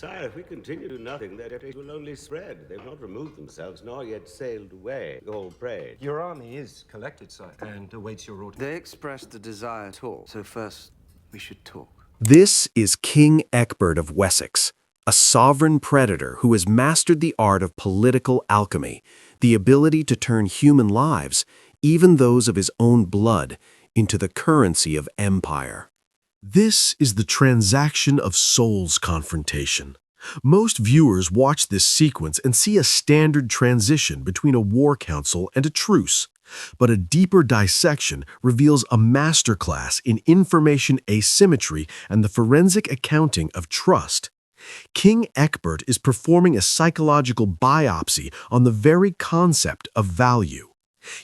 Sire, if we continue to do nothing, their territory will only spread. They've not removed themselves, nor yet sailed away, all prayed. Your army is collected, sire, and awaits your order. They expressed a desire to talk, so first we should talk. This is King Ecbert of Wessex, a sovereign predator who has mastered the art of political alchemy, the ability to turn human lives, even those of his own blood, into the currency of empire. This is the transaction of souls confrontation. Most viewers watch this sequence and see a standard transition between a war council and a truce. But a deeper dissection reveals a masterclass in information asymmetry and the forensic accounting of trust. King Ecbert is performing a psychological biopsy on the very concept of value.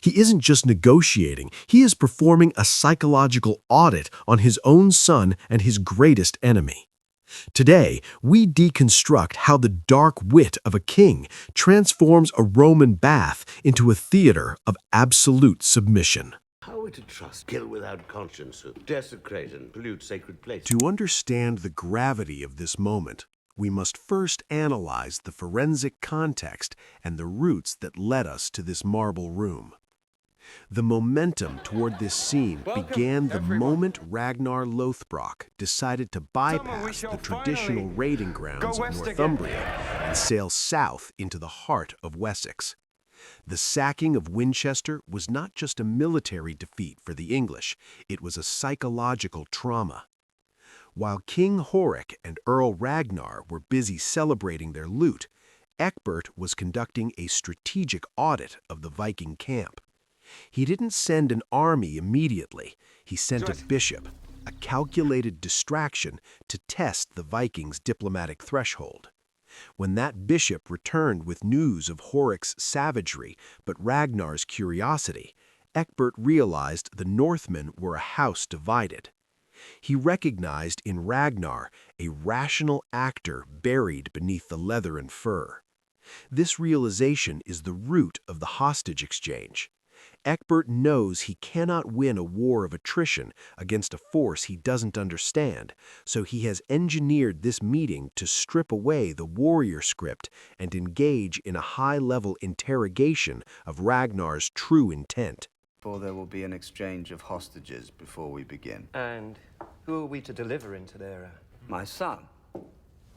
He isn't just negotiating, he is performing a psychological audit on his own son and his greatest enemy. Today, we deconstruct how the dark wit of a king transforms a Roman bath into a theater of absolute submission. How are we to trust? Kill without conscience, who desecrate and pollute sacred places. To understand the gravity of this moment, we must first analyze the forensic context and the roots that led us to this marble room. The momentum toward this scene began the moment Ragnar Lothbrok decided to bypass the traditional raiding grounds of Northumbria and sail south into the heart of Wessex. The sacking of Winchester was not just a military defeat for the English, it was a psychological trauma. While King Horik and Earl Ragnar were busy celebrating their loot, Ecbert was conducting a strategic audit of the Viking camp. He didn't send an army immediately. He sent a bishop, a calculated distraction to test the Vikings' diplomatic threshold. When that bishop returned with news of Horik's savagery but Ragnar's curiosity, Ecbert realized the Northmen were a house divided. He recognized in Ragnar a rational actor buried beneath the leather and fur. This realization is the root of the hostage exchange. Ecbert knows he cannot win a war of attrition against a force he doesn't understand, so he has engineered this meeting to strip away the warrior script and engage in a high-level interrogation of Ragnar's true intent. For there will be an exchange of hostages before we begin. And who are we to deliver into their... My son,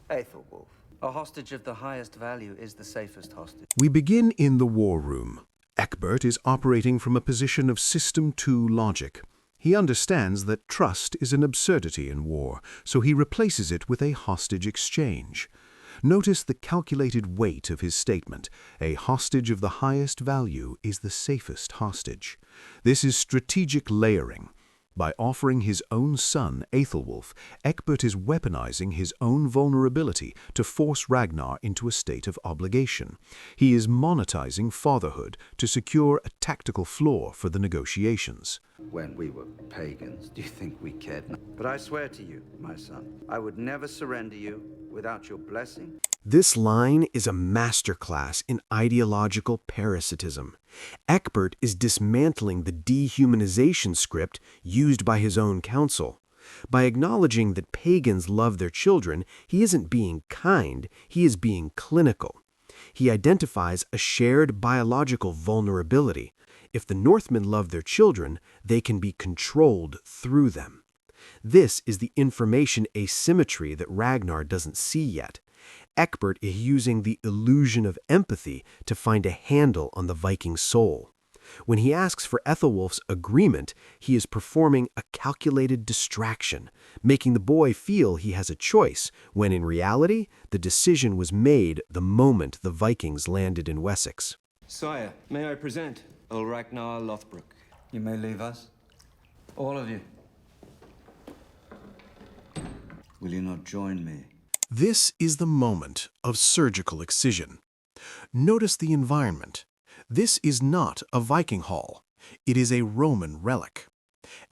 Aethelwulf. A hostage of the highest value is the safest hostage. We begin in the war room. Ecbert is operating from a position of System 2 logic. He understands that trust is an absurdity in war, so he replaces it with a hostage exchange. Notice the calculated weight of his statement. A hostage of the highest value is the safest hostage. This is strategic layering. By offering his own son, Aethelwulf, Ecbert is weaponizing his own vulnerability to force Ragnar into a state of obligation. He is monetizing fatherhood to secure a tactical floor for the negotiations. When we were pagans, do you think we cared? But I swear to you, my son, I would never surrender you without your blessing. This line is a masterclass in ideological parasitism. Ecbert is dismantling the dehumanization script used by his own council. By acknowledging that pagans love their children, he isn't being kind, he is being clinical. He identifies a shared biological vulnerability. If the Northmen love their children, they can be controlled through them. This is the information asymmetry that Ragnar doesn't see yet. Ecbert is using the illusion of empathy to find a handle on the Viking soul. When he asks for Aethelwulf's agreement, he is performing a calculated distraction, making the boy feel he has a choice, when in reality, the decision was made the moment the Vikings landed in Wessex. Sire, may I present Earl Ragnar Lothbrok? You may leave us. All of you. Will you not join me? This is the moment of surgical excision. Notice the environment. This is not a Viking hall. It is a Roman relic.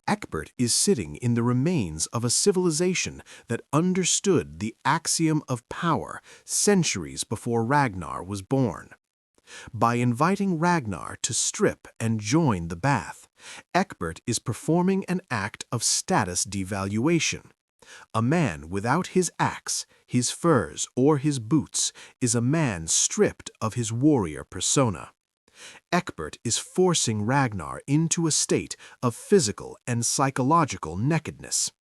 Ecbert is sitting in the remains of a civilization that understood the axiom of power centuries before Ragnar was born. By inviting Ragnar to strip and join the bath, Ecbert is performing an act of status devaluation. A man without his axe, his furs, or his boots is a man stripped of his warrior persona. Ecbert is forcing Ragnar into a state of physical and psychological nakedness.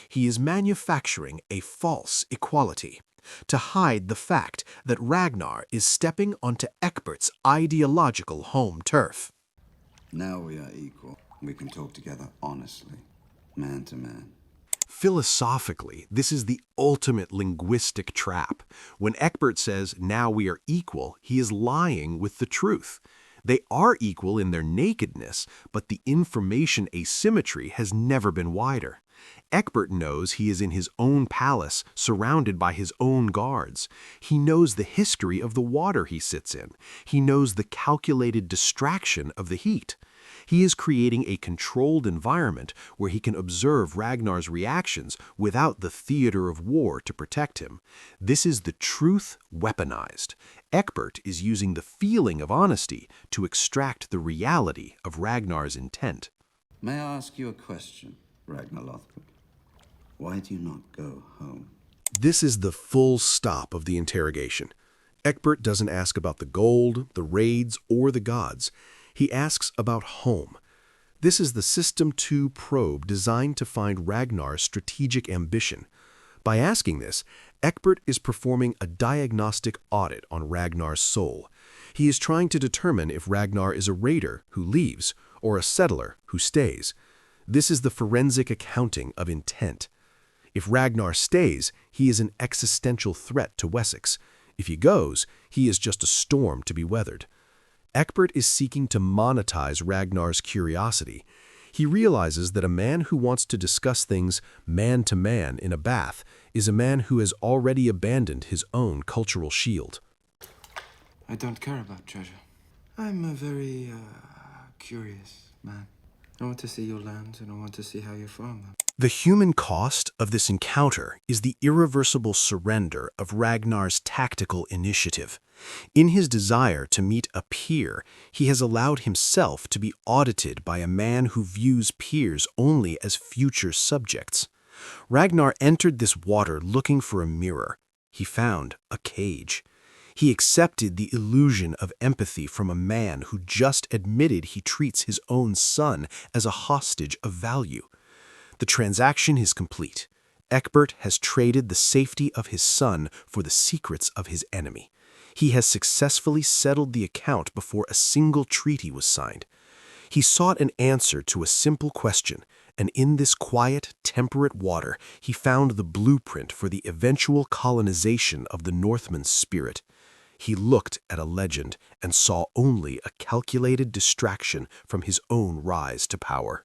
He is manufacturing a false equality to hide the fact that Ragnar is stepping onto Ecbert's ideological home turf. Now we are equal. We can talk together honestly, man to man. Philosophically, this is the ultimate linguistic trap. When Ecbert says, "now we are equal," he is lying with the truth. They are equal in their nakedness, but the information asymmetry has never been wider. Ecbert knows he is in his own palace, surrounded by his own guards. He knows the history of the water he sits in. He knows the calculated distraction of the heat. He is creating a controlled environment where he can observe Ragnar's reactions without the theater of war to protect him. This is the truth weaponized. Ecbert is using the feeling of honesty to extract the reality of Ragnar's intent. May I ask you a question, Ragnar Lothbrok? Why do you not go home? This is the full stop of the interrogation. Ecbert doesn't ask about the gold, the raids, or the gods. He asks about home. This is the System 2 probe designed to find Ragnar's strategic ambition. By asking this, Ecbert is performing a diagnostic audit on Ragnar's soul. He is trying to determine if Ragnar is a raider who leaves or a settler who stays. This is the forensic accounting of intent. If Ragnar stays, he is an existential threat to Wessex. If he goes, he is just a storm to be weathered. Ecbert is seeking to monetize Ragnar's curiosity. He realizes that a man who wants to discuss things man to man in a bath is a man who has already abandoned his own cultural shield. I don't care about treasure. I'm a very, curious man. I want to see your lands and I want to see how you farm them. The human cost of this encounter is the irreversible surrender of Ragnar's tactical initiative. In his desire to meet a peer, he has allowed himself to be audited by a man who views peers only as future subjects. Ragnar entered this water looking for a mirror. He found a cage. He accepted the illusion of empathy from a man who just admitted he treats his own son as a hostage of value. The transaction is complete. Ecbert has traded the safety of his son for the secrets of his enemy. He has successfully settled the account before a single treaty was signed. He sought an answer to a simple question, and in this quiet, temperate water, he found the blueprint for the eventual colonization of the Northman's spirit. He looked at a legend and saw only a calculated distraction from his own rise to power.